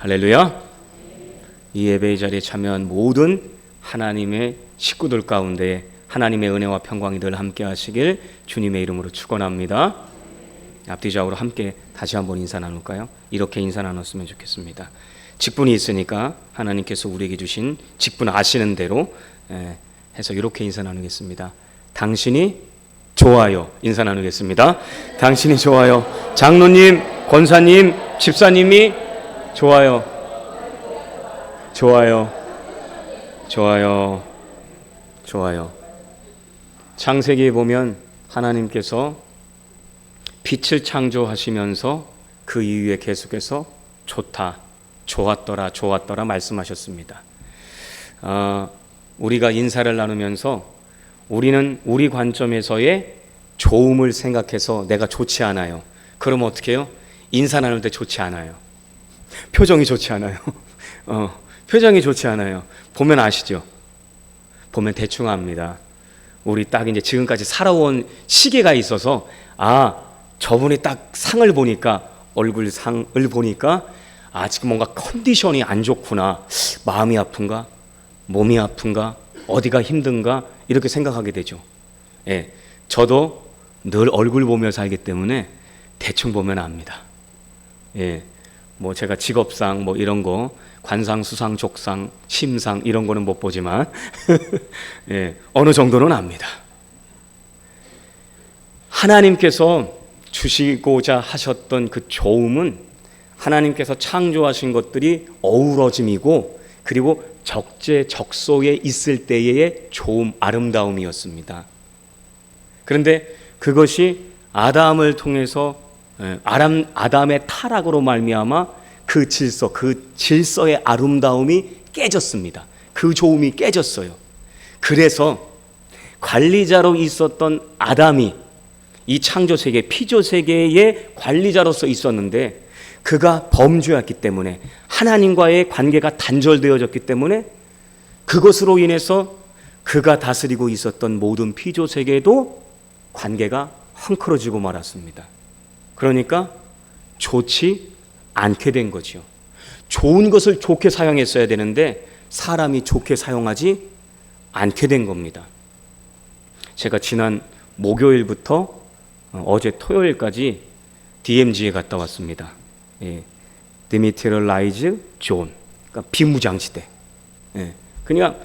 할렐루야. 이 예배의 자리에 참여한 모든 하나님의 식구들 가운데 하나님의 은혜와 평강이 늘 함께 하시길 주님의 이름으로 축원합니다. 앞뒤좌우로 함께 다시 한번 인사 나눌까요? 이렇게 인사 나눴으면 좋겠습니다. 직분이 있으니까 하나님께서 우리에게 주신 직분 아시는 대로 해서 이렇게 인사 나누겠습니다. 당신이 좋아요. 인사 나누겠습니다. 당신이 좋아요. 장로님, 권사님, 집사님이 좋아요. 좋아요. 좋아요. 좋아요. 창세기에 보면 하나님께서 빛을 창조하시면서 그 이후에 계속해서 좋다, 좋았더라, 좋았더라 말씀하셨습니다. 우리가 인사를 나누면서 우리는 우리 관점에서의 좋음을 생각해서 내가 좋지 않아요. 그러면 어떻게 해요? 인사 나눌 때 좋지 않아요. 표정이 좋지 않아요. 표정이 좋지 않아요. 보면 아시죠? 보면 대충 압니다. 우리 딱 이제 지금까지 살아온 시계가 있어서 저분이 딱 상을 보니까 얼굴 상을 보니까 지금 뭔가 컨디션이 안 좋구나. 마음이 아픈가? 몸이 아픈가? 어디가 힘든가? 이렇게 생각하게 되죠. 예, 저도 늘 얼굴 보며 살기 때문에 대충 보면 압니다. 예, 뭐 제가 직업상 뭐 이런 거 관상, 수상, 족상, 심상 이런 거는 못 보지만 예, 어느 정도는 압니다. 하나님께서 주시고자 하셨던 그 좋음은 하나님께서 창조하신 것들이 어우러짐이고 그리고 적재적소에 있을 때의 좋음, 아름다움이었습니다. 그런데 그것이 아담을 통해서 아담의 타락으로 말미암아 그 질서의 아름다움이 깨졌습니다. 그 좋음이 깨졌어요. 그래서 관리자로 있었던 아담이 이 창조세계, 피조세계의 관리자로서 있었는데 그가 범죄했기 때문에 하나님과의 관계가 단절되어졌기 때문에 그것으로 인해서 그가 다스리고 있었던 모든 피조세계도 관계가 헝클어지고 말았습니다. 그러니까 좋지 않게 된 거죠. 좋은 것을 좋게 사용했어야 되는데 사람이 좋게 사용하지 않게 된 겁니다. 제가 지난 목요일부터 어제 토요일까지 DMZ에 갔다 왔습니다. 예, Demilitarized Zone, 그러니까 비무장지대. 예, 그러니까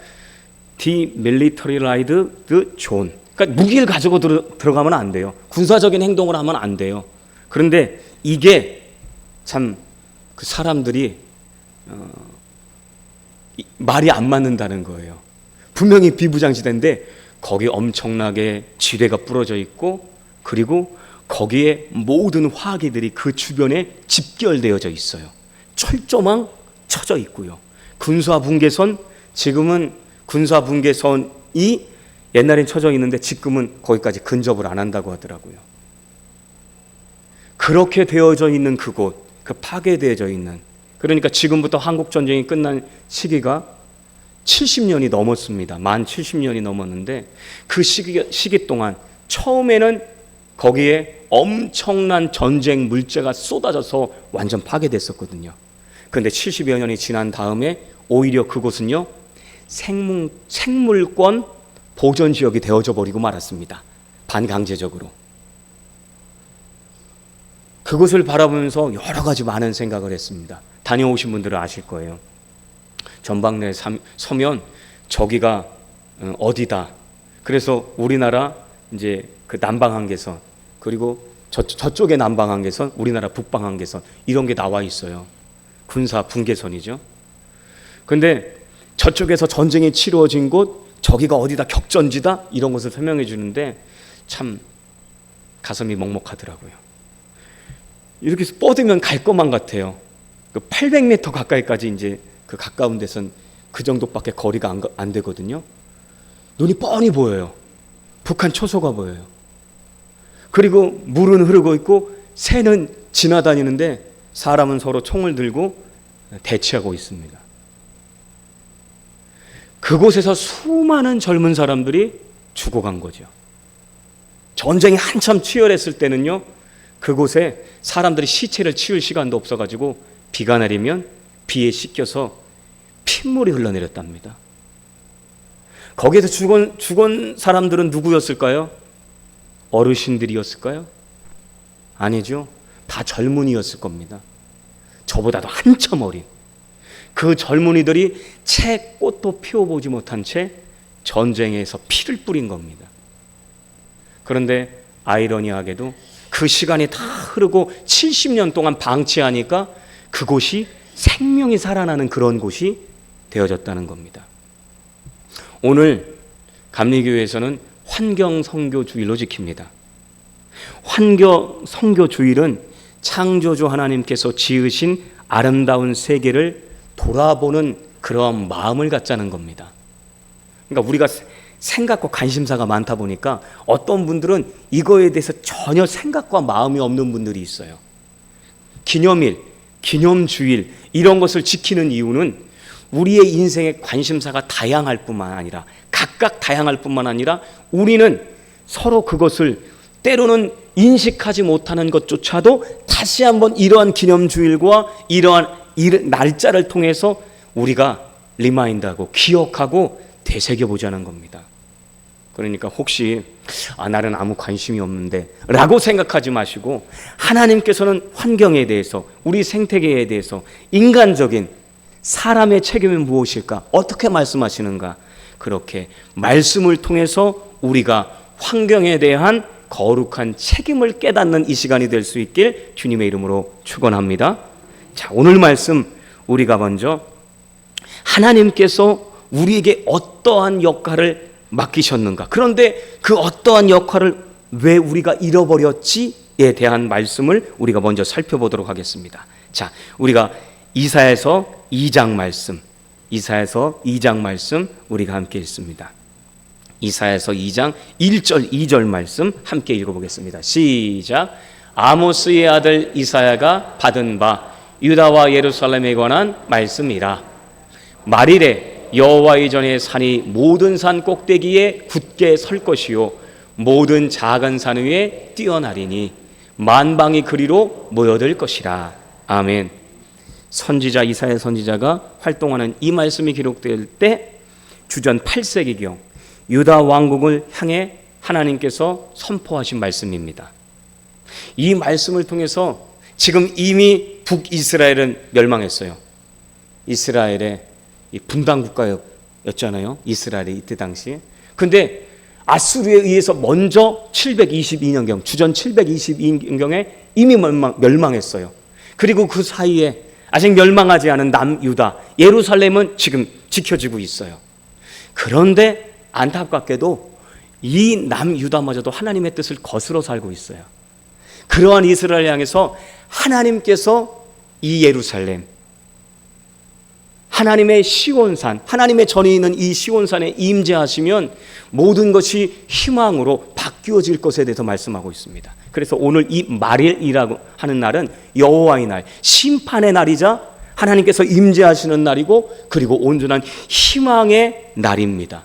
Demilitarized Zone, 그러니까 무기를 가지고 들어가면 안 돼요. 군사적인 행동을 하면 안 돼요. 그런데 이게 참 그 사람들이 말이 안 맞는다는 거예요. 분명히 비무장지대인데 거기 엄청나게 지뢰가 부러져 있고 그리고 거기에 모든 화기들이 그 주변에 집결되어져 있어요. 철조망 쳐져 있고요. 군사분계선, 지금은 군사분계선이 옛날엔 쳐져 있는데 지금은 거기까지 근접을 안 한다고 하더라고요. 그렇게 되어져 있는 그곳, 그 파괴되어져 있는, 그러니까 지금부터 한국전쟁이 끝난 시기가 70년이 넘었습니다. 만 70년이 넘었는데 그 시기 동안 처음에는 거기에 엄청난 전쟁 물자가 쏟아져서 완전 파괴됐었거든요. 그런데 70여 년이 지난 다음에 오히려 그곳은요 생물권 보전지역이 되어져 버리고 말았습니다. 반강제적으로. 그것을 바라보면서 여러 가지 많은 생각을 했습니다. 다녀오신 분들은 아실 거예요. 전방내에 서면 저기가 어디다. 그래서 우리나라 이제 그 남방한계선, 그리고 저쪽에 남방한계선, 우리나라 북방한계선 이런 게 나와 있어요. 군사 분계선이죠. 근데 저쪽에서 전쟁이 치루어진 곳, 저기가 어디다 격전지다 이런 것을 설명해 주는데 참 가슴이 먹먹하더라고요. 이렇게 뻗으면 갈 것만 같아요. 그 800m 가까이까지 이제 그 가까운 데선 그 정도밖에 거리가 안 되거든요. 눈이 뻔히 보여요. 북한 초소가 보여요. 그리고 물은 흐르고 있고 새는 지나다니는데 사람은 서로 총을 들고 대치하고 있습니다. 그곳에서 수많은 젊은 사람들이 죽어간 거죠. 전쟁이 한참 치열했을 때는요, 그곳에 사람들이 시체를 치울 시간도 없어가지고 비가 내리면 비에 씻겨서 핏물이 흘러내렸답니다. 거기에서 죽은 사람들은 누구였을까요? 어르신들이었을까요? 아니죠. 다 젊은이였을 겁니다. 저보다도 한참 어린 그 젊은이들이 채 꽃도 피워보지 못한 채 전쟁에서 피를 뿌린 겁니다. 그런데 아이러니하게도 그 시간이 다 흐르고 70년 동안 방치하니까 그곳이 생명이 살아나는 그런 곳이 되어졌다는 겁니다. 오늘 감리교회에서는 환경선교주일로 지킵니다. 환경선교주일은 창조주 하나님께서 지으신 아름다운 세계를 돌아보는 그런 마음을 갖자는 겁니다. 그러니까 우리가 생각과 관심사가 많다 보니까 어떤 분들은 이거에 대해서 전혀 생각과 마음이 없는 분들이 있어요. 기념일, 기념주일 이런 것을 지키는 이유는 우리의 인생의 관심사가 다양할 뿐만 아니라 각각 다양할 뿐만 아니라 우리는 서로 그것을 때로는 인식하지 못하는 것조차도 다시 한번 이러한 기념주일과 이러한 날짜를 통해서 우리가 리마인드하고 기억하고 되새겨보자는 겁니다. 그러니까 혹시 나는 아무 관심이 없는데 라고 생각하지 마시고 하나님께서는 환경에 대해서 우리 생태계에 대해서 인간적인 사람의 책임은 무엇일까? 어떻게 말씀하시는가? 그렇게 말씀을 통해서 우리가 환경에 대한 거룩한 책임을 깨닫는 이 시간이 될 수 있길 주님의 이름으로 축원합니다. 자, 오늘 말씀 우리가 먼저 하나님께서 우리에게 어떠한 역할을 맡기셨는가? 그런데 그 어떠한 역할을 왜 우리가 잃어버렸지에 대한 말씀을 우리가 먼저 살펴보도록 하겠습니다. 자, 우리가 이사야서 2장 말씀 우리가 함께 읽습니다. 이사야서 2장 1절 2절 말씀 함께 읽어보겠습니다. 시작. 아모스의 아들 이사야가 받은 바 유다와 예루살렘에 관한 말씀이라. 말이래 여호와의 전에 산이 모든 산 꼭대기에 굳게 설 것이요 모든 작은 산 위에 뛰어나리니 만방이 그리로 모여들 것이라. 아멘. 선지자 이사야 선지자가 활동하는 이 말씀이 기록될 때 주전 8세기경 유다 왕국을 향해 하나님께서 선포하신 말씀입니다. 이 말씀을 통해서 지금 이미 북이스라엘은 멸망했어요. 이스라엘의 분단 국가였잖아요. 이스라엘이 이때 당시에. 근데 아수르에 의해서 먼저 722년경 주전 722년경에 이미 멸망했어요. 그리고 그 사이에 아직 멸망하지 않은 남유다 예루살렘은 지금 지켜지고 있어요. 그런데 안타깝게도 이 남유다마저도 하나님의 뜻을 거스러 살고 있어요. 그러한 이스라엘 향해서 하나님께서 이 예루살렘 하나님의 시온산, 하나님의 전에 있는 이 시온산에 임재하시면 모든 것이 희망으로 바뀌어질 것에 대해서 말씀하고 있습니다. 그래서 오늘 이 말일이라고 하는 날은 여호와의 날, 심판의 날이자 하나님께서 임재하시는 날이고 그리고 온전한 희망의 날입니다.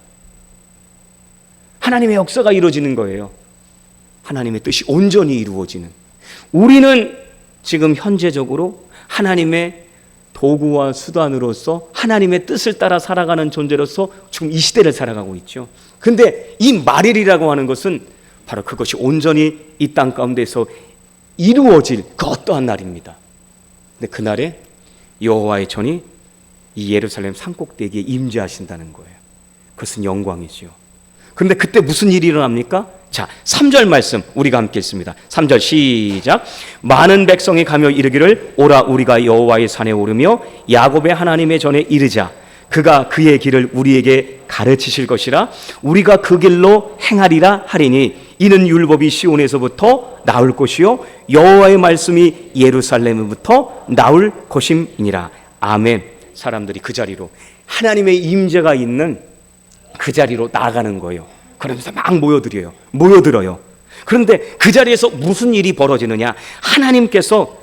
하나님의 역사가 이루어지는 거예요. 하나님의 뜻이 온전히 이루어지는. 우리는 지금 현재적으로 하나님의 도구와 수단으로서 하나님의 뜻을 따라 살아가는 존재로서 지금 이 시대를 살아가고 있죠. 근데 이 말일이라고 하는 것은 바로 그것이 온전히 이 땅 가운데서 이루어질 그 어떠한 날입니다. 근데 그날에 여호와의 전이 이 예루살렘 산꼭대기에 임재하신다는 거예요. 그것은 영광이지요. 그런데 그때 무슨 일이 일어납니까? 자, 3절 말씀 우리가 함께 읽습니다. 3절 시작. 많은 백성이 가며 이르기를 오라 우리가 여호와의 산에 오르며 야곱의 하나님의 전에 이르자. 그가 그의 길을 우리에게 가르치실 것이라. 우리가 그 길로 행하리라 하리니 이는 율법이 시온에서부터 나올 것이요 여호와의 말씀이 예루살렘으로부터 나올 것임이니라. 아멘. 사람들이 그 자리로 하나님의 임재가 있는 그 자리로 나아가는 거예요. 그러면서 막 모여들어요. 그런데 그 자리에서 무슨 일이 벌어지느냐? 하나님께서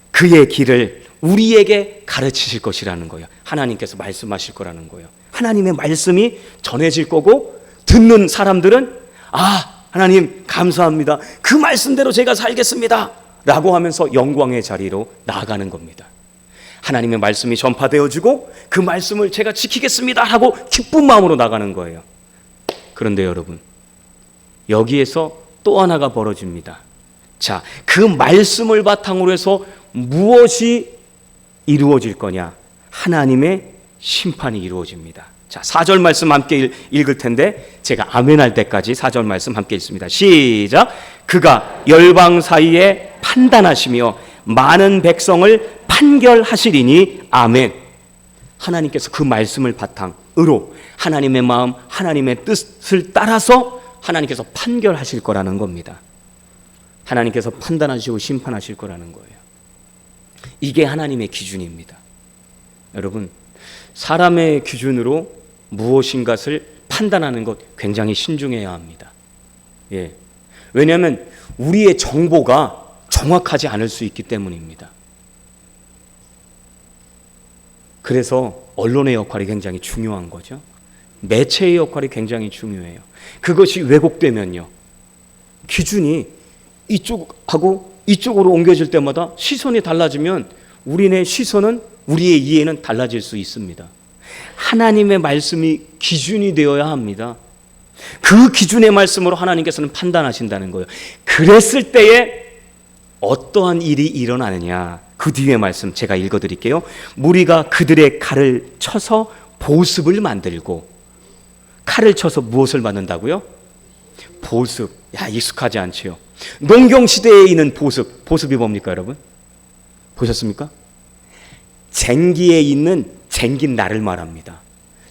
그의 길을 우리에게 가르치실 것이라는 거예요. 하나님께서 말씀하실 거라는 거예요. 하나님의 말씀이 전해질 거고 듣는 사람들은 하나님 감사합니다. 그 말씀대로 제가 살겠습니다. 라고 하면서 영광의 자리로 나아가는 겁니다. 하나님의 말씀이 전파되어지고 그 말씀을 제가 지키겠습니다 하고 기쁜 마음으로 나가는 거예요. 그런데 여러분, 여기에서 또 하나가 벌어집니다. 자, 그 말씀을 바탕으로 해서 무엇이 이루어질 거냐? 하나님의 심판이 이루어집니다. 자, 4절 말씀 함께 읽을 텐데 제가 아멘 할 때까지 4절 말씀 함께 읽습니다. 시작. 그가 열방 사이에 판단하시며 많은 백성을 판결하시리니 아멘. 하나님께서 그 말씀을 바탕으로 하나님의 마음, 하나님의 뜻을 따라서 하나님께서 판결하실 거라는 겁니다. 하나님께서 판단하시고 심판하실 거라는 거예요. 이게 하나님의 기준입니다. 여러분, 사람의 기준으로 무엇인가를 판단하는 것 굉장히 신중해야 합니다. 예. 왜냐하면 우리의 정보가 정확하지 않을 수 있기 때문입니다. 그래서 언론의 역할이 굉장히 중요한 거죠. 매체의 역할이 굉장히 중요해요. 그것이 왜곡되면요, 기준이 이쪽하고 이쪽으로 옮겨질 때마다 시선이 달라지면 우리의 시선은, 우리의 이해는 달라질 수 있습니다. 하나님의 말씀이 기준이 되어야 합니다. 그 기준의 말씀으로 하나님께서는 판단하신다는 거예요. 그랬을 때에 어떠한 일이 일어나느냐, 그 뒤에 말씀 제가 읽어드릴게요. 무리가 그들의 칼을 쳐서 보습을 만들고, 칼을 쳐서 무엇을 만든다고요? 보습. 야, 익숙하지 않지요. 농경시대에 있는 보습, 보습이 뭡니까 여러분? 보셨습니까? 쟁기에 있는 쟁긴 날을 말합니다.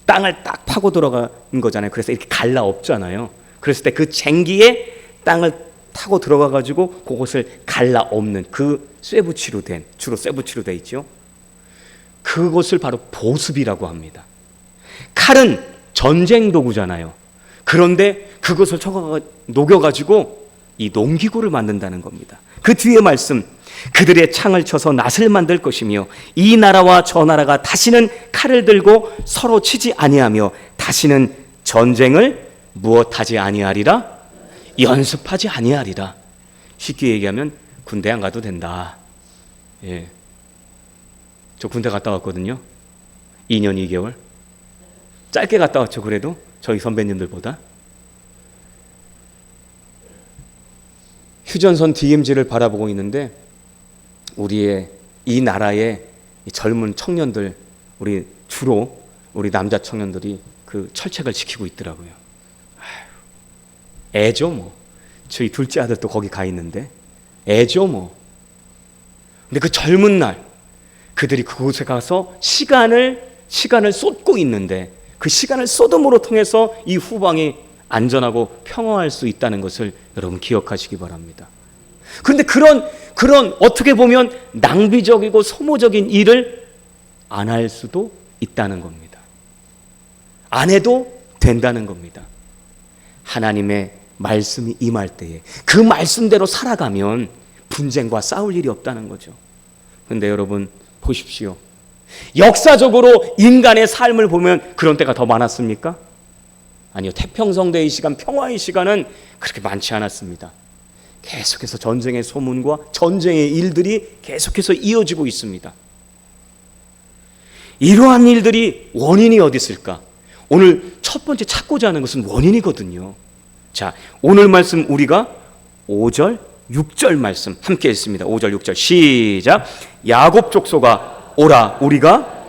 땅을 딱 파고 들어간 거잖아요. 그래서 이렇게 갈라 엎잖아요. 그랬을 때 그 쟁기에 땅을 타고 들어가 가지고 그것을 갈라 엎는 그 쇠붙이로 된, 주로 쇠붙이로 돼 있죠. 그것을 바로 보습이라고 합니다. 칼은 전쟁 도구잖아요. 그런데 그것을 녹여 가지고 이 농기구를 만든다는 겁니다. 그 뒤에 말씀, 그들의 창을 쳐서 낫을 만들 것이며 이 나라와 저 나라가 다시는 칼을 들고 서로 치지 아니하며 다시는 전쟁을 무엇하지 아니하리라? 연습하지 아니하리라. 쉽게 얘기하면 군대 안 가도 된다. 예. 저 군대 갔다 왔거든요. 2년 2개월. 짧게 갔다 왔죠. 그래도 저희 선배님들보다. 휴전선 DMZ를 바라보고 있는데 우리의 이 나라의 젊은 청년들, 주로 우리 남자 청년들이 그 철책을 지키고 있더라고요. 애죠 뭐. 저희 둘째 아들도 거기 가 있는데 애죠 뭐. 근데 그 젊은 날 그들이 그곳에 가서 시간을 쏟고 있는데 그 시간을 쏟음으로 통해서 이 후방이 안전하고 평화할 수 있다는 것을 여러분 기억하시기 바랍니다. 그런데 그런 어떻게 보면 낭비적이고 소모적인 일을 안 할 수도 있다는 겁니다. 안 해도 된다는 겁니다. 하나님의 말씀이 임할 때에 그 말씀대로 살아가면 분쟁과 싸울 일이 없다는 거죠. 그런데 여러분 보십시오. 역사적으로 인간의 삶을 보면 그런 때가 더 많았습니까? 아니요. 태평성대의 시간, 평화의 시간은 그렇게 많지 않았습니다. 계속해서 전쟁의 소문과 전쟁의 일들이 계속해서 이어지고 있습니다. 이러한 일들이 원인이 어디 있을까? 오늘 첫 번째 찾고자 하는 것은 원인이거든요. 자, 오늘 말씀 우리가 5절, 6절 말씀 함께 읽습니다. 5절, 6절 시작. 야곱 족속아 오라 우리가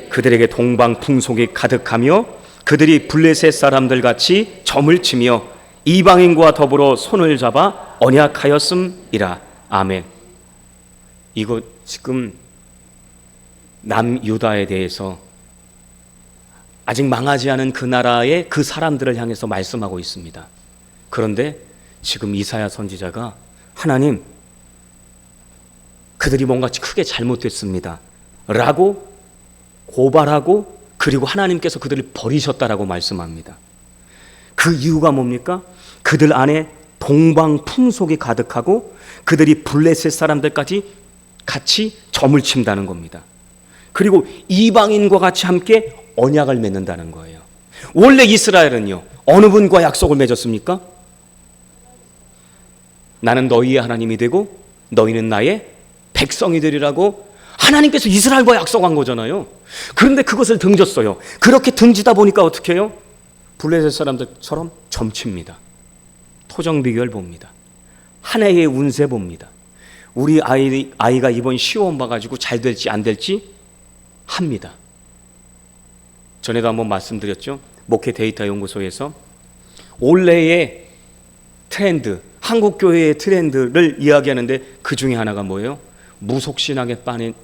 그들에게 동방 풍속이 가득하며 그들이 블레셋 사람들 같이 점을 치며 이방인과 더불어 손을 잡아 언약하였음이라. 아멘. 이거 지금 남유다에 대해서 아직 망하지 않은 그 나라의 그 사람들을 향해서 말씀하고 있습니다. 그런데 지금 이사야 선지자가 하나님, 그들이 뭔가 크게 잘못됐습니다 라고 고발하고 그리고 하나님께서 그들을 버리셨다라고 말씀합니다. 그 이유가 뭡니까? 그들 안에 동방 풍속이 가득하고 그들이 블레셋 사람들까지 같이 점을 친다는 겁니다. 그리고 이방인과 같이 함께 언약을 맺는다는 거예요. 원래 이스라엘은요 어느 분과 약속을 맺었습니까? 나는 너희의 하나님이 되고 너희는 나의 백성이 되리라고 하나님께서 이스라엘과 약속한 거잖아요. 그런데 그것을 등졌어요. 그렇게 등지다 보니까 어떻게 해요? 블레셋 사람들처럼 점칩니다. 토정 비결 봅니다. 한 해의 운세 봅니다. 우리 아이가 이번 시험 봐가지고 잘 될지 안 될지 합니다. 전에도 한번 말씀드렸죠. 목회 데이터 연구소에서 올해의 트렌드, 한국교회의 트렌드를 이야기하는데 그 중에 하나가 뭐예요? 무속신앙에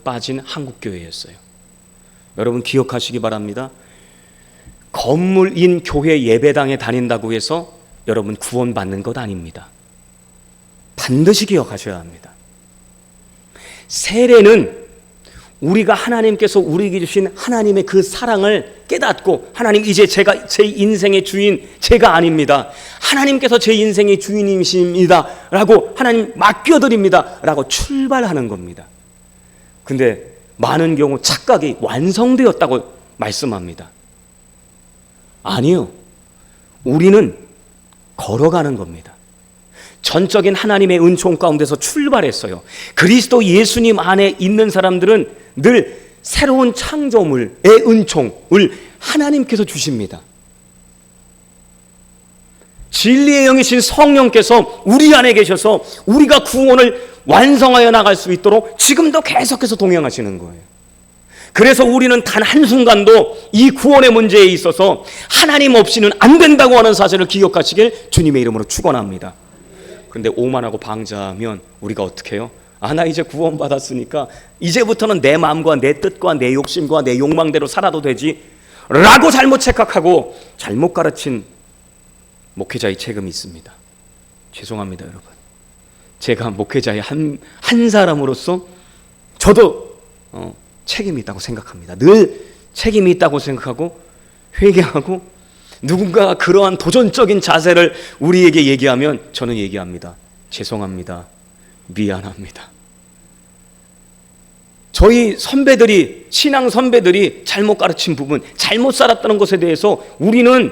빠진 한국교회였어요. 여러분 기억하시기 바랍니다. 건물인 교회 예배당에 다닌다고 해서 여러분 구원받는 것 아닙니다. 반드시 기억하셔야 합니다. 세례는 우리가 하나님께서 우리에게 주신 하나님의 그 사랑을 깨닫고 하나님 이제 제가 제 인생의 주인 제가 아닙니다. 하나님께서 제 인생의 주인이십니다 라고 하나님 맡겨드립니다 라고 출발하는 겁니다. 근데 많은 경우 착각이 완성되었다고 말씀합니다. 아니요. 우리는 걸어가는 겁니다. 전적인 하나님의 은총 가운데서 출발했어요. 그리스도 예수님 안에 있는 사람들은 늘 새로운 창조물의 은총을 하나님께서 주십니다. 진리의 영이신 성령께서 우리 안에 계셔서 우리가 구원을 완성하여 나갈 수 있도록 지금도 계속해서 동행하시는 거예요. 그래서 우리는 단 한순간도 이 구원의 문제에 있어서 하나님 없이는 안 된다고 하는 사실을 기억하시길 주님의 이름으로 축원합니다. 그런데 오만하고 방자하면 우리가 어떻게 해요? 나 이제 구원받았으니까 이제부터는 내 마음과 내 뜻과 내 욕심과 내 욕망대로 살아도 되지 라고 잘못 착각하고 잘못 가르친 목회자의 책임이 있습니다. 죄송합니다 여러분. 제가 목회자의 한 사람으로서 저도 책임이 있다고 생각합니다. 늘 책임이 있다고 생각하고 회개하고 누군가가 그러한 도전적인 자세를 우리에게 얘기하면 저는 얘기합니다. 죄송합니다. 미안합니다. 저희 선배들이 신앙 선배들이 잘못 가르친 부분 잘못 살았다는 것에 대해서 우리는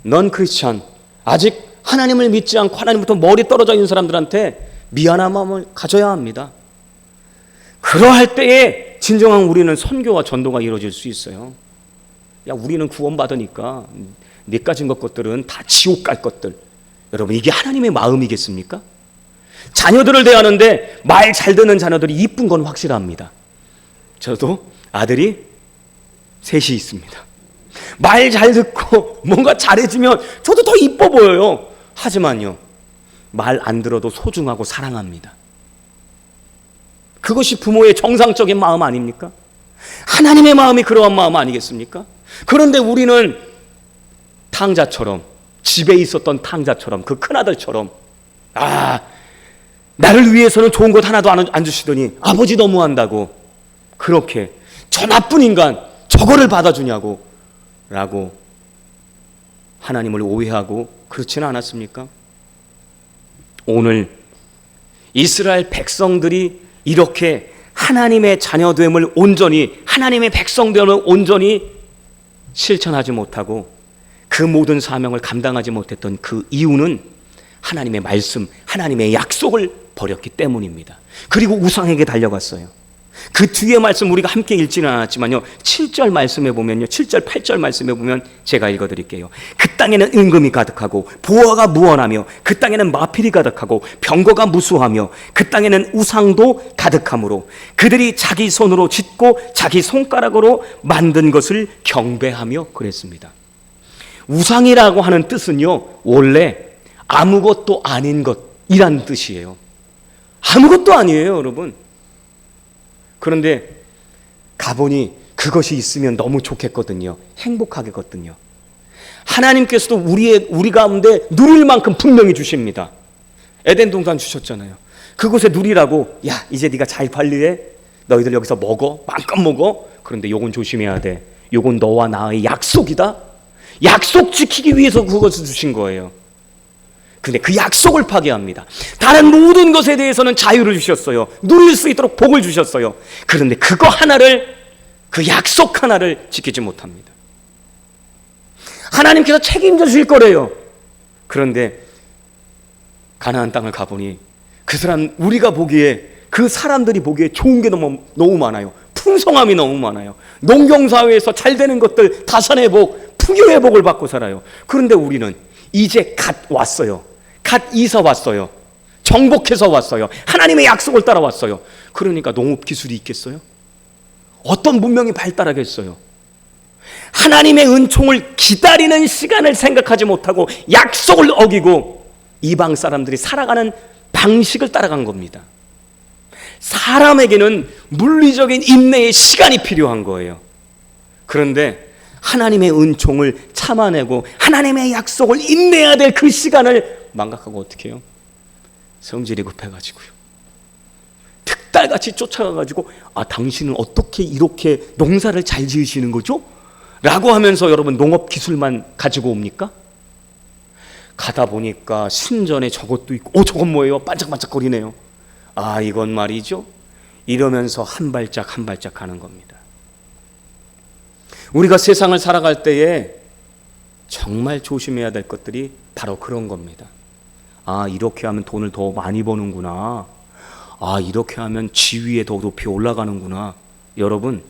넌 크리스찬 아직 하나님을 믿지 않고 하나님부터 머리 떨어져 있는 사람들한테 미안한 마음을 가져야 합니다. 그러할 때에 진정한 우리는 선교와 전도가 이루어질 수 있어요. 야 우리는 구원받으니까 네 가진 것들은 다 지옥 갈 것들. 여러분 이게 하나님의 마음이겠습니까? 자녀들을 대하는데 말 잘 듣는 자녀들이 이쁜 건 확실합니다. 저도 아들이 셋이 있습니다. 말 잘 듣고 뭔가 잘해주면 저도 더 이뻐 보여요. 하지만요 말 안 들어도 소중하고 사랑합니다. 그것이 부모의 정상적인 마음 아닙니까? 하나님의 마음이 그러한 마음 아니겠습니까? 그런데 우리는 탕자처럼 집에 있었던 탕자처럼 그 큰아들처럼 나를 위해서는 좋은 것 하나도 안 주시더니 아버지 너무한다고 그렇게 저 나쁜 인간 저거를 받아주냐고 라고 하나님을 오해하고 그렇지는 않았습니까? 오늘 이스라엘 백성들이 이렇게 하나님의 자녀됨을 온전히 하나님의 백성됨을 온전히 실천하지 못하고 그 모든 사명을 감당하지 못했던 그 이유는 하나님의 말씀, 하나님의 약속을 버렸기 때문입니다. 그리고 우상에게 달려갔어요. 그 뒤에 말씀 우리가 함께 읽지는 않았지만요 7절 말씀에 보면요 7절 8절 말씀에 보면 제가 읽어드릴게요. 그 땅에는 은금이 가득하고 보화가 무언하며 그 땅에는 마필이 가득하고 병거가 무수하며 그 땅에는 우상도 가득하므로 그들이 자기 손으로 짓고 자기 손가락으로 만든 것을 경배하며 그랬습니다. 우상이라고 하는 뜻은요 원래 아무것도 아닌 것이란 뜻이에요. 아무것도 아니에요 여러분. 그런데 가보니 그것이 있으면 너무 좋겠거든요. 행복하겠거든요. 하나님께서도 우리 가운데 누릴 만큼 분명히 주십니다. 에덴 동산 주셨잖아요. 그곳에 누리라고 야 이제 네가 잘 관리해. 너희들 여기서 먹어. 마음껏 먹어. 그런데 요건 조심해야 돼. 요건 너와 나의 약속이다. 약속 지키기 위해서 그것을 주신 거예요. 근데 그 약속을 파괴합니다. 다른 모든 것에 대해서는 자유를 주셨어요. 누릴 수 있도록 복을 주셨어요. 그런데 그거 하나를 그 약속 하나를 지키지 못합니다. 하나님께서 책임져 주실 거래요. 그런데 가나안 땅을 가보니 그 사람, 우리가 보기에, 그 사람들이 보기에 좋은 게 너무 많아요. 풍성함이 너무 많아요. 농경사회에서 잘 되는 것들, 다산회복, 풍요회복을 받고 살아요. 그런데 우리는 이제 갓 왔어요. 갓 이사 왔어요. 정복해서 왔어요. 하나님의 약속을 따라왔어요. 그러니까 농업기술이 있겠어요? 어떤 문명이 발달하겠어요? 하나님의 은총을 기다리는 시간을 생각하지 못하고 약속을 어기고 이방 사람들이 살아가는 방식을 따라간 겁니다. 사람에게는 물리적인 인내의 시간이 필요한 거예요. 그런데 하나님의 은총을 참아내고 하나님의 약속을 인내해야 될 그 시간을 망각하고 어떻게 해요? 성질이 급해가지고요, 득달같이 쫓아가가지고 당신은 어떻게 이렇게 농사를 잘 지으시는 거죠? 라고 하면서 여러분 농업 기술만 가지고 옵니까? 가다 보니까 신전에 저것도 있고 저건 뭐예요? 반짝반짝거리네요. 이건 말이죠. 이러면서 한 발짝 한 발짝 가는 겁니다. 우리가 세상을 살아갈 때에 정말 조심해야 될 것들이 바로 그런 겁니다. 이렇게 하면 돈을 더 많이 버는구나. 이렇게 하면 지위에 더 높이 올라가는구나. 여러분,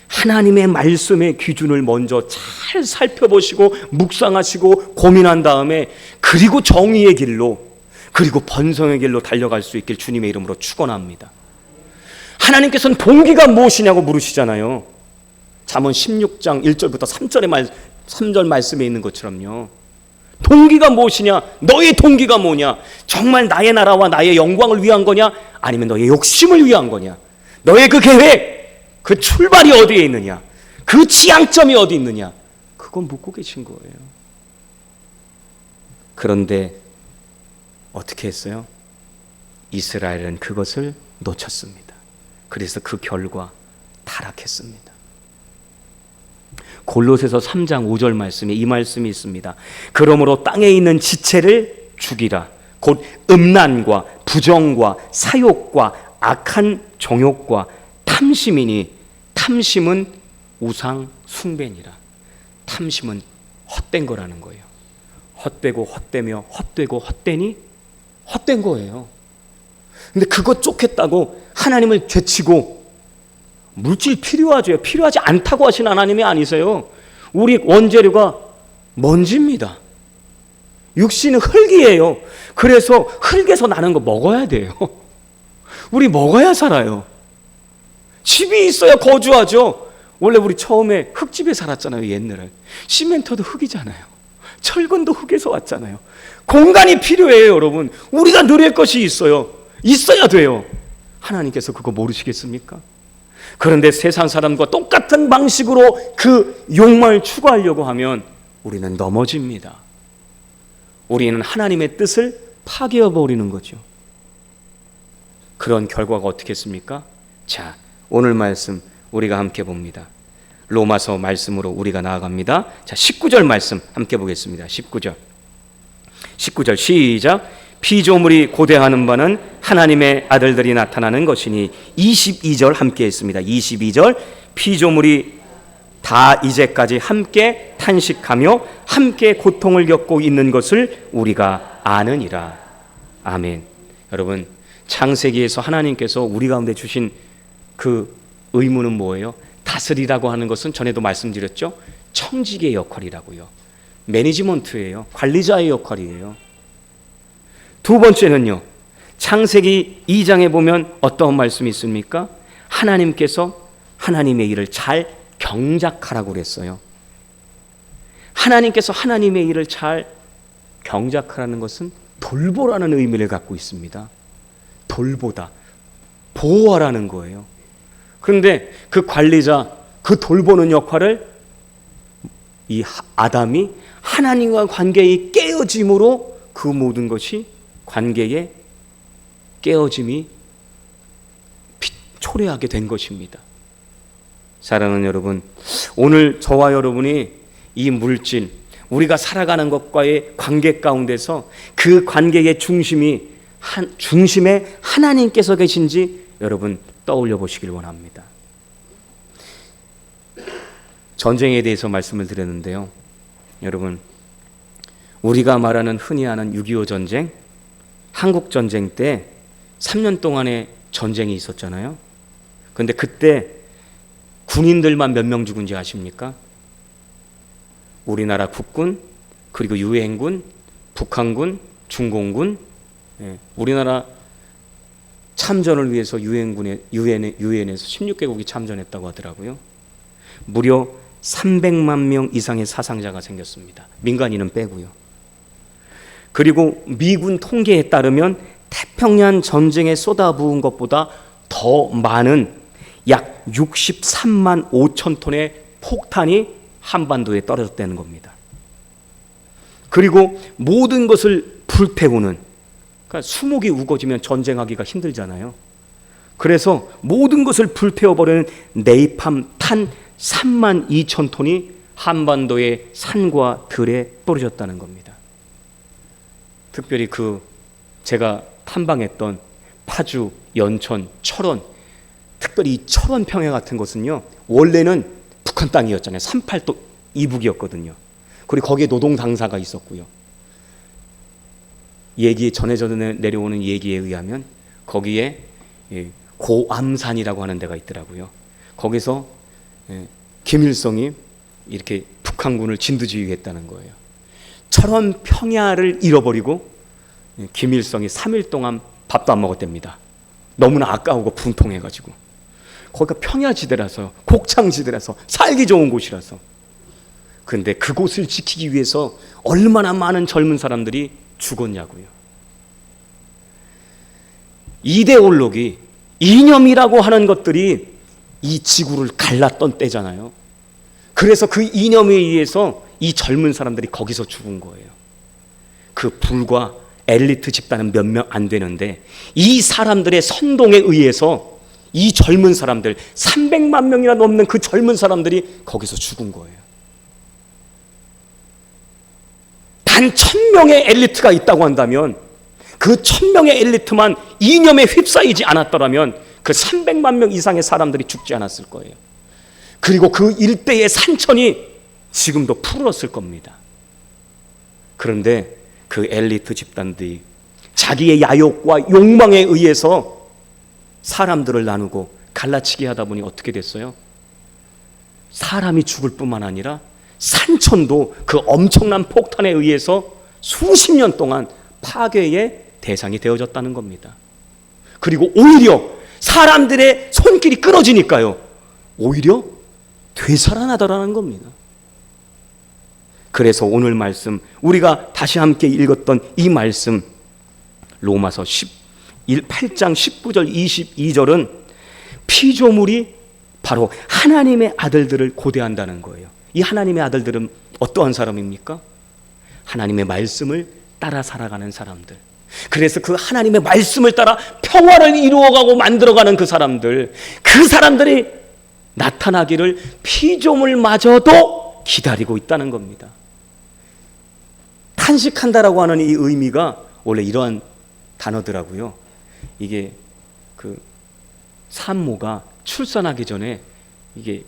하나님의 말씀의 기준을 먼저 잘 살펴보시고 묵상하시고 고민한 다음에, 그리고 정의의 길로, 그리고 번성의 길로 달려갈 수 있길 주님의 이름으로 축원합니다. 하나님께서는 동기가 무엇이냐고 물으시잖아요. 잠언 16장 1절부터 3절 말씀에 있는 것처럼요. 동기가 무엇이냐? 너의 동기가 뭐냐? 정말 나의 나라와 나의 영광을 위한 거냐? 아니면 너의 욕심을 위한 거냐? 너의 그 계획, 그 출발이 어디에 있느냐? 그 지향점이 어디 있느냐? 그건 묻고 계신 거예요. 그런데 어떻게 했어요? 이스라엘은 그것을 놓쳤습니다. 그래서 그 결과 타락했습니다. 골로새서 3장 5절 말씀에 이 말씀이 있습니다. 그러므로 땅에 있는 지체를 죽이라. 곧 음란과 부정과 사욕과 악한 정욕과 탐심이니, 탐심은 우상 숭배니라. 탐심은 헛된 거라는 거예요. 헛되고 헛되며 헛되고 헛되니 헛된 거예요. 근데 그거 쫓겠다고 하나님을 되치고, 물질 필요하죠. 필요하지 않다고 하신 하나님이 아니세요. 우리 원재료가 먼지입니다. 육신은 흙이에요. 그래서 흙에서 나는 거 먹어야 돼요. 우리 먹어야 살아요. 집이 있어야 거주하죠. 원래 우리 처음에 흙집에 살았잖아요. 옛날에 시멘트도 흙이잖아요. 철근도 흙에서 왔잖아요. 공간이 필요해요. 여러분, 우리가 누릴 것이 있어요. 있어야 돼요. 하나님께서 그거 모르시겠습니까? 그런데 세상 사람과 똑같은 방식으로 그 욕망을 추구하려고 하면 우리는 넘어집니다. 우리는 하나님의 뜻을 파괴해버리는 거죠. 그런 결과가 어떻게 했습니까? 자, 오늘 말씀 우리가 함께 봅니다. 로마서 말씀으로 우리가 나아갑니다. 자, 19절 말씀 함께 보겠습니다. 19절 시작. 피조물이 고대하는 바는 하나님의 아들들이 나타나는 것이니. 22절 함께 했습니다. 22절 피조물이 다 이제까지 함께 탄식하며 함께 고통을 겪고 있는 것을 우리가 아느니라. 아멘. 여러분, 창세기에서 하나님께서 우리 가운데 주신 그 의무는 뭐예요? 다스리라고 하는 것은 전에도 말씀드렸죠. 청지기의 역할이라고요. 매니지먼트예요. 관리자의 역할이에요. 두 번째는요, 창세기 2장에 보면 어떤 말씀이 있습니까? 하나님께서 하나님의 일을 잘 경작하라고 그랬어요. 하나님께서 하나님의 일을 잘 경작하라는 것은 돌보라는 의미를 갖고 있습니다. 돌보다, 보호하라는 거예요. 그런데 그 관리자, 그 돌보는 역할을 이 아담이 하나님과 관계의 깨어짐으로 그 모든 것이, 관계의 깨어짐이 초래하게 된 것입니다. 사랑하는 여러분, 오늘 저와 여러분이 이 물질, 우리가 살아가는 것과의 관계 가운데서 그 관계의 중심에 하나님께서 계신지 여러분 떠올려 보시길 원합니다. 전쟁에 대해서 말씀을 드렸는데요, 여러분, 우리가 말하는 흔히 하는 6.25 전쟁, 한국 전쟁 때 3년 동안의 전쟁이 있었잖아요. 그런데 그때 군인들만 몇 명 죽은지 아십니까? 우리나라 국군, 그리고 유엔군, 북한군, 중공군, 우리나라 참전을 위해서 유엔에서 16개국이 참전했다고 하더라고요. 무려 300만 명 이상의 사상자가 생겼습니다. 민간인은 빼고요. 그리고 미군 통계에 따르면 태평양 전쟁에 쏟아부은 것보다 더 많은 약 63만 5천 톤의 폭탄이 한반도에 떨어졌다는 겁니다. 그리고 모든 것을 불태우는, 그러니까 수목이 우거지면 전쟁하기가 힘들잖아요. 그래서 모든 것을 불태워버리는 네이팜 탄 3만 2천 톤이 한반도의 산과 들에 떨어졌다는 겁니다. 특별히 제가 탐방했던 파주, 연천, 철원, 특별히 이 철원 평야 같은 곳은요, 원래는 북한 땅이었잖아요. 38도 이북이었거든요. 그리고 거기에 노동 당사가 있었고요. 전해져 내려오는 얘기에 의하면 거기에 고암산이라고 하는 데가 있더라고요. 거기서 김일성이 이렇게 북한군을 진두지휘했다는 거예요. 철원 평야를 잃어버리고 김일성이 3일 동안 밥도 안 먹었답니다. 너무나 아까우고 분통해가지고. 거기가 평야지대라서, 곡창지대라서, 살기 좋은 곳이라서. 그런데 그곳을 지키기 위해서 얼마나 많은 젊은 사람들이 죽었냐고요. 이데올로기, 이념이라고 하는 것들이 이 지구를 갈랐던 때잖아요. 그래서 그 이념에 의해서 이 젊은 사람들이 거기서 죽은 거예요. 그 불과 엘리트 집단은 몇 명 안 되는데 이 사람들의 선동에 의해서 이 젊은 사람들 300만 명이나 넘는 그 젊은 사람들이 거기서 죽은 거예요. 단 1000명의 엘리트가 있다고 한다면 그 1000명의 엘리트만 이념에 휩싸이지 않았더라면 그 300만 명 이상의 사람들이 죽지 않았을 거예요. 그리고 그 일대의 산천이 지금도 푸르렀을 겁니다. 그런데 그 엘리트 집단들이 자기의 야욕과 욕망에 의해서 사람들을 나누고 갈라치기 하다 보니 어떻게 됐어요? 사람이 죽을 뿐만 아니라 산천도 그 엄청난 폭탄에 의해서 수십 년 동안 파괴의 대상이 되어졌다는 겁니다. 그리고 오히려 사람들의 손길이 끊어지니까요, 오히려 되살아나더라는 겁니다. 그래서 오늘 말씀, 우리가 다시 함께 읽었던 이 말씀, 로마서 8장 19절 22절은 피조물이 바로 하나님의 아들들을 고대한다는 거예요. 이 하나님의 아들들은 어떠한 사람입니까? 하나님의 말씀을 따라 살아가는 사람들. 그래서 그 하나님의 말씀을 따라 평화를 이루어가고 만들어가는 그 사람들이 나타나기를 피조물마저도 기다리고 있다는 겁니다. 탄식한다라고 하는 이 의미가 원래 이러한 단어더라고요. 이게 그 산모가 출산하기 전에 이게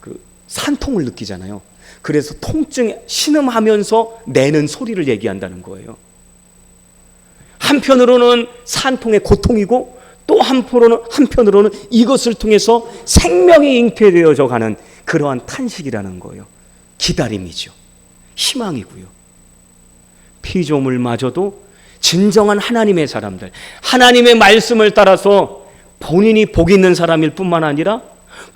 그 산통을 느끼잖아요. 그래서 통증 신음하면서 내는 소리를 얘기한다는 거예요. 한편으로는 산통의 고통이고 또 한편으로는 이것을 통해서 생명이 잉태되어져 가는 그러한 탄식이라는 거예요. 기다림이죠. 희망이고요. 피조물마저도 진정한 하나님의 사람들, 하나님의 말씀을 따라서 본인이 복 있는 사람일 뿐만 아니라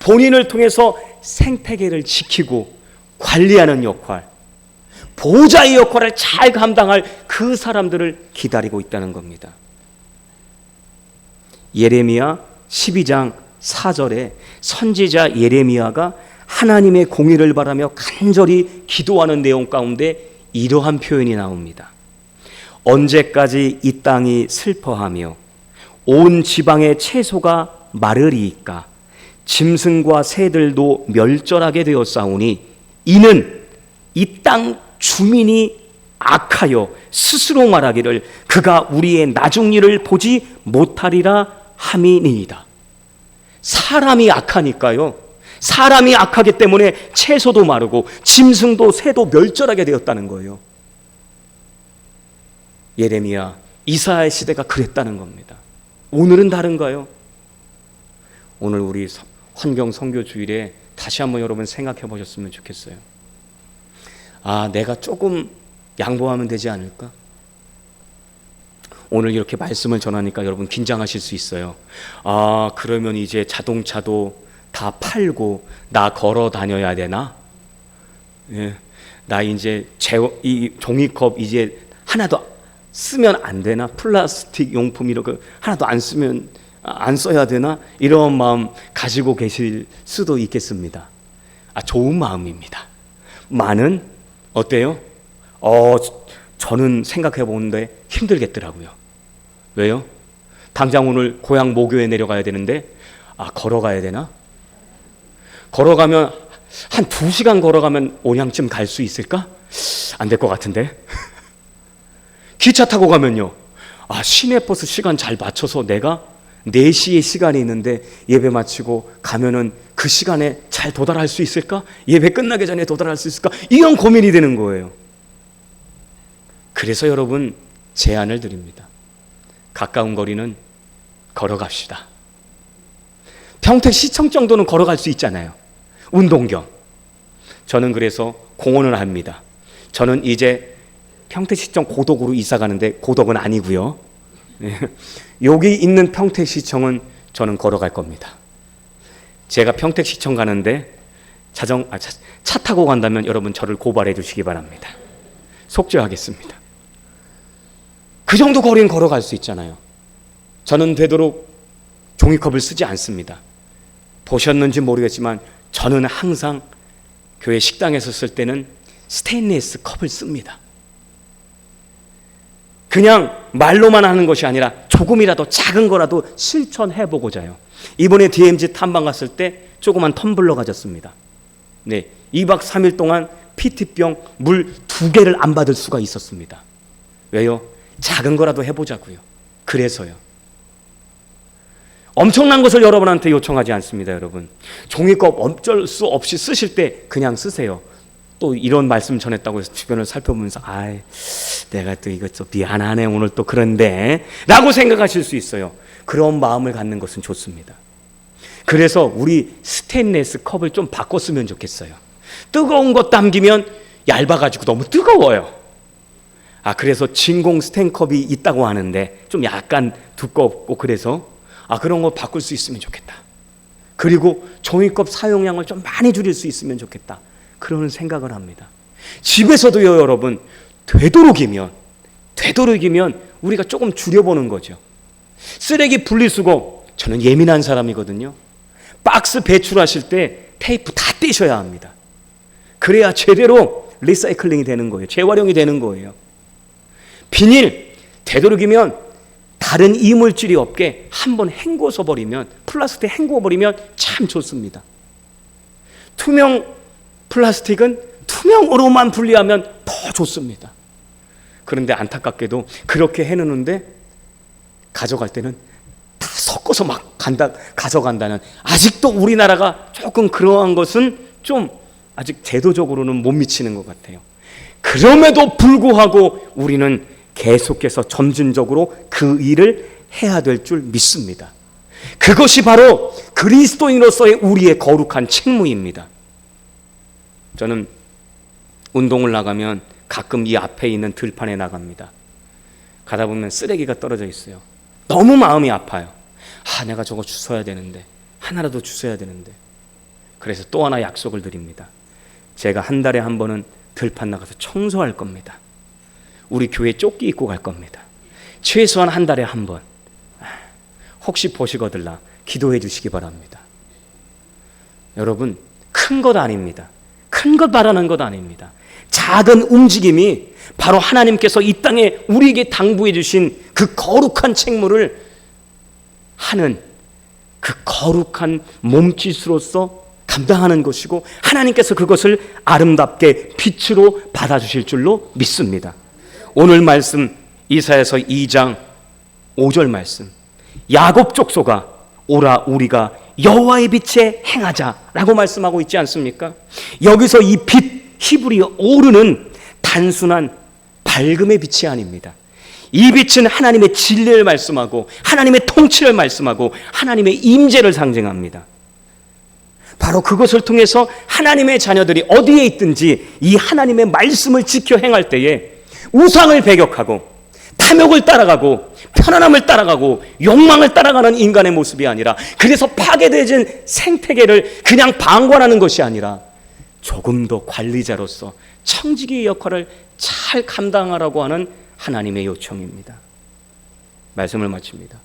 본인을 통해서 생태계를 지키고 관리하는 역할, 보호자의 역할을 잘 감당할 그 사람들을 기다리고 있다는 겁니다. 예레미야 12장 4절에 선지자 예레미야가 하나님의 공의를 바라며 간절히 기도하는 내용 가운데 이러한 표현이 나옵니다. 언제까지 이 땅이 슬퍼하며 온 지방의 채소가 마르리이까? 짐승과 새들도 멸절하게 되었사오니 이는 이 땅 주민이 악하여 스스로 말하기를 그가 우리의 나중 일을 보지 못하리라 함이니이다. 사람이 악하니까요. 사람이 악하기 때문에 채소도 마르고 짐승도 새도 멸절하게 되었다는 거예요. 예레미야 이사야의 시대가 그랬다는 겁니다. 오늘은 다른가요? 오늘 우리 환경 선교 주일에 다시 한번 여러분 생각해 보셨으면 좋겠어요. 아, 내가 조금 양보하면 되지 않을까? 오늘 이렇게 말씀을 전하니까 여러분 긴장하실 수 있어요. 아, 그러면 이제 자동차도 다 팔고 나 걸어 다녀야 되나? 예, 나 이제 이 종이컵 이제 하나도 쓰면 안 되나? 플라스틱 용품 이렇게 하나도 안 써야 되나? 이런 마음 가지고 계실 수도 있겠습니다. 아, 좋은 마음입니다. 많은 어때요? 저는 생각해 보는데 힘들겠더라고요. 왜요? 당장 오늘 고향 모교에 내려가야 되는데 걸어가야 되나? 걸어가면 한 2시간 걸어가면 온양쯤 갈 수 있을까? 안 될 것 같은데. 기차 타고 가면요. 시내버스 시간 잘 맞춰서 내가 4시에 시간이 있는데 예배 마치고 가면은 그 시간에 잘 도달할 수 있을까? 예배 끝나기 전에 도달할 수 있을까? 이런 고민이 되는 거예요. 그래서 여러분 제안을 드립니다. 가까운 거리는 걸어갑시다. 평택시청 정도는 걸어갈 수 있잖아요. 운동 겸. 저는 그래서 공헌을 합니다. 저는 이제 평택시청 고덕으로 이사 가는데 고덕은 아니고요. 여기 있는 평택시청은 저는 걸어갈 겁니다. 제가 평택시청 가는데 차 타고 간다면 여러분 저를 고발해 주시기 바랍니다. 속죄하겠습니다. 그 정도 거리는 걸어갈 수 있잖아요. 저는 되도록 종이컵을 쓰지 않습니다. 보셨는지 모르겠지만 저는 항상 교회 식당에서 쓸 때는 스테인리스 컵을 씁니다. 그냥 말로만 하는 것이 아니라 조금이라도 작은 거라도 실천해 보고자요. 이번에 DMZ 탐방 갔을 때 조그만 텀블러 가졌습니다. 네, 2박 3일 동안 PT병 물 2개를 안 받을 수가 있었습니다. 왜요? 작은 거라도 해보자고요. 그래서요. 엄청난 것을 여러분한테 요청하지 않습니다, 여러분. 종이컵 어쩔 수 없이 쓰실 때 그냥 쓰세요. 또 이런 말씀 전했다고 해서 주변을 살펴보면서 내가 또 이것 좀 미안하네 오늘 또 그런데 라고 생각하실 수 있어요. 그런 마음을 갖는 것은 좋습니다. 그래서 우리 스테인리스 컵을 좀 바꿨으면 좋겠어요. 뜨거운 것 담기면 얇아가지고 너무 뜨거워요. 그래서 진공 스텐컵이 있다고 하는데 좀 약간 두껍고 그래서 그런 거 바꿀 수 있으면 좋겠다. 그리고 종이컵 사용량을 좀 많이 줄일 수 있으면 좋겠다. 그런 생각을 합니다. 집에서도요, 여러분, 되도록이면 우리가 조금 줄여보는 거죠. 쓰레기 분리수거, 저는 예민한 사람이거든요. 박스 배출하실 때 테이프 다 떼셔야 합니다. 그래야 제대로 리사이클링이 되는 거예요. 재활용이 되는 거예요. 비닐, 되도록이면 다른 이물질이 없게 한번 헹궈서 버리면, 플라스틱 헹궈 버리면 참 좋습니다. 투명 플라스틱은 투명으로만 분리하면 더 좋습니다. 그런데 안타깝게도 그렇게 해놓는데 가져갈 때는 다 섞어서 막 가져간다는, 아직도 우리나라가 조금 그러한 것은 좀 아직 제도적으로는 못 미치는 것 같아요. 그럼에도 불구하고 우리는 계속해서 점진적으로 그 일을 해야 될 줄 믿습니다. 그것이 바로 그리스도인으로서의 우리의 거룩한 책무입니다. 저는 운동을 나가면 가끔 이 앞에 있는 들판에 나갑니다. 가다 보면 쓰레기가 떨어져 있어요. 너무 마음이 아파요. 내가 저거 주워야 되는데, 하나라도 주워야 되는데. 그래서 또 하나 약속을 드립니다. 제가 한 달에 한 번은 들판 나가서 청소할 겁니다. 우리 교회 조끼 입고 갈 겁니다. 최소한 한 달에 한 번. 혹시 보시거들라 기도해 주시기 바랍니다. 여러분, 큰 것 아닙니다. 큰 것 바라는 것 아닙니다. 작은 움직임이 바로 하나님께서 이 땅에 우리에게 당부해 주신 그 거룩한 책무를 하는 그 거룩한 몸짓으로서 감당하는 것이고, 하나님께서 그것을 아름답게 빛으로 받아주실 줄로 믿습니다. 오늘 말씀 이사야서 2장 5절 말씀, 야곱 족속아 오라 우리가 여호와의 빛에 행하자라고 말씀하고 있지 않습니까? 여기서 이 빛, 히브리어 오르는 단순한 밝음의 빛이 아닙니다. 이 빛은 하나님의 진리를 말씀하고 하나님의 통치를 말씀하고 하나님의 임재를 상징합니다. 바로 그것을 통해서 하나님의 자녀들이 어디에 있든지 이 하나님의 말씀을 지켜 행할 때에 우상을 배격하고 탐욕을 따라가고 편안함을 따라가고 욕망을 따라가는 인간의 모습이 아니라, 그래서 파괴되진 생태계를 그냥 방관하는 것이 아니라 조금 더 관리자로서 청지기의 역할을 잘 감당하라고 하는 하나님의 요청입니다. 말씀을 마칩니다.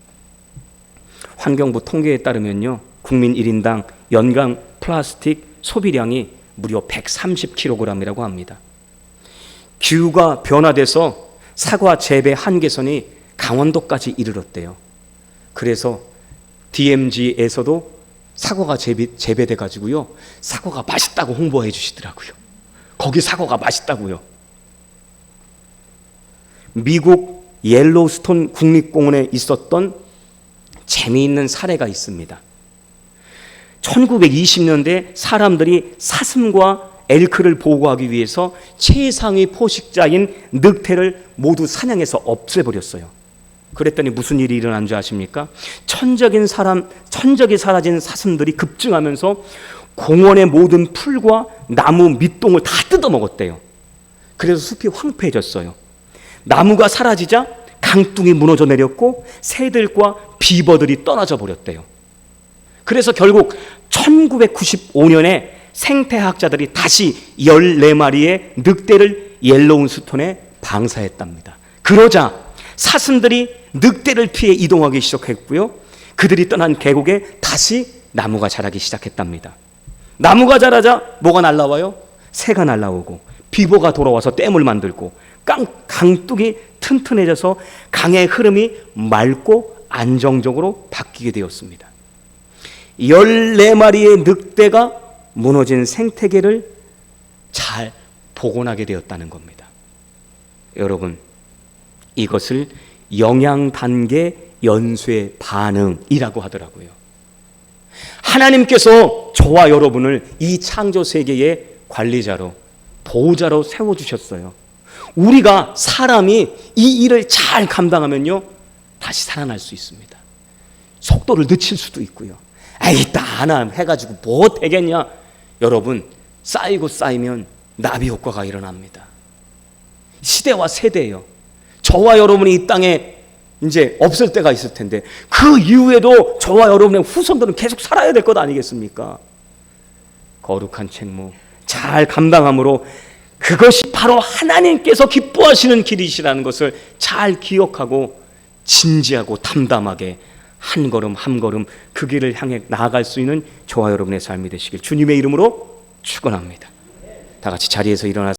환경부 통계에 따르면요, 국민 1인당 연간 플라스틱 소비량이 무려 130kg이라고 합니다. 기후가 변화돼서 사과 재배 한계선이 강원도까지 이르렀대요. 그래서 DMZ에서도 사과가 재배돼 가지고요, 사과가 맛있다고 홍보해 주시더라고요. 거기 사과가 맛있다고요. 미국 옐로우스톤 국립공원에 있었던 재미있는 사례가 있습니다. 1920년대 사람들이 사슴과 엘크를 보호하기 위해서 최상위 포식자인 늑대를 모두 사냥해서 없애버렸어요. 그랬더니 무슨 일이 일어난 줄 아십니까? 천적이 사라진 사슴들이 급증하면서 공원의 모든 풀과 나무 밑동을 다 뜯어먹었대요. 그래서 숲이 황폐해졌어요. 나무가 사라지자 강둑이 무너져 내렸고 새들과 비버들이 떠나져 버렸대요. 그래서 결국 1995년에 생태학자들이 다시 14마리의 늑대를 옐로우스톤에 방사했답니다. 그러자 사슴들이 늑대를 피해 이동하기 시작했고요, 그들이 떠난 계곡에 다시 나무가 자라기 시작했답니다. 나무가 자라자 뭐가 날라와요? 새가 날라오고 비버가 돌아와서 댐을 만들고 강둑이 튼튼해져서 강의 흐름이 맑고 안정적으로 바뀌게 되었습니다. 14마리의 늑대가 무너진 생태계를 잘 복원하게 되었다는 겁니다. 여러분, 이것을 영양단계 연쇄 반응이라고 하더라고요. 하나님께서 저와 여러분을 이 창조 세계의 관리자로, 보호자로 세워주셨어요. 우리가 사람이 이 일을 잘 감당하면요, 다시 살아날 수 있습니다. 속도를 늦출 수도 있고요. 에이, 나나 해가지고 뭐 되겠냐. 여러분, 쌓이고 쌓이면 나비 효과가 일어납니다. 시대와 세대예요. 저와 여러분이 이 땅에 이제 없을 때가 있을 텐데 그 이후에도 저와 여러분의 후손들은 계속 살아야 될 것 아니겠습니까? 거룩한 책무 잘 감당함으로 그것이 바로 하나님께서 기뻐하시는 길이시라는 것을 잘 기억하고 진지하고 담담하게 한 걸음 한 걸음 그 길을 향해 나아갈 수 있는 저와 여러분의 삶이 되시길 주님의 이름으로 축원합니다. 다 같이 자리에서 일어나서